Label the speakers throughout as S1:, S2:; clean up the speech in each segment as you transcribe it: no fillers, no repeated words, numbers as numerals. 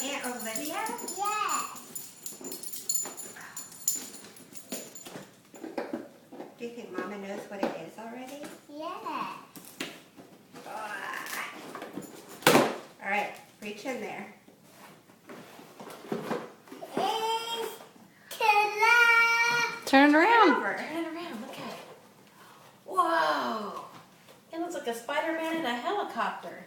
S1: Aunt Olivia?
S2: Yes.
S1: Do you think Mama knows what it is already?
S2: Yes.
S1: All right, reach in there.
S2: It's Killa.
S3: Turn it around.
S1: Over.
S4: Turn it around. Look at it. Whoa! It looks like a Spider-Man in a helicopter.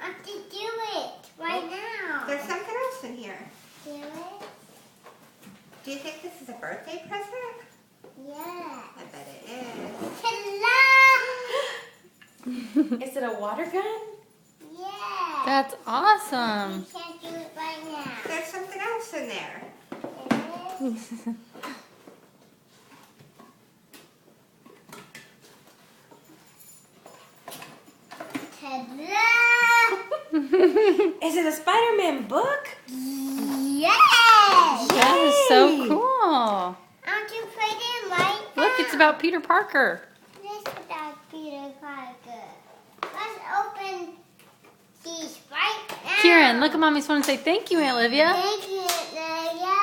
S2: I have to do it right now.
S1: There's something else in here.
S2: Do it?
S1: Do you think this is a birthday present?
S2: Yeah.
S1: I bet it is.
S2: Killa.
S4: Is it a water gun?
S2: Yeah.
S3: That's awesome.
S2: We can't do it right now.
S1: There's something else in there.
S2: It is. Ta-da!
S4: Is it a Spider-Man book?
S2: Yes!
S3: That is so
S4: Yay.
S2: I
S3: cool.
S2: want to put it right now.
S3: Look, it's about Peter Parker.
S2: This is about Peter Parker. Let's open these right now.
S3: Kieran, look at Mommy's phone and say thank you, Aunt Olivia.
S2: Thank you, Lydia.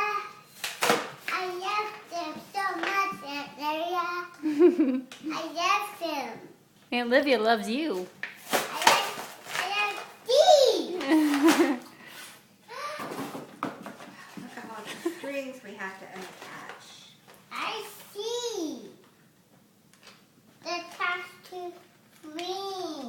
S2: I love them so much, Aunt Lydia. I love them.
S3: Aunt Olivia loves you.
S2: I love these.
S1: Look at all the strings we have to unpack.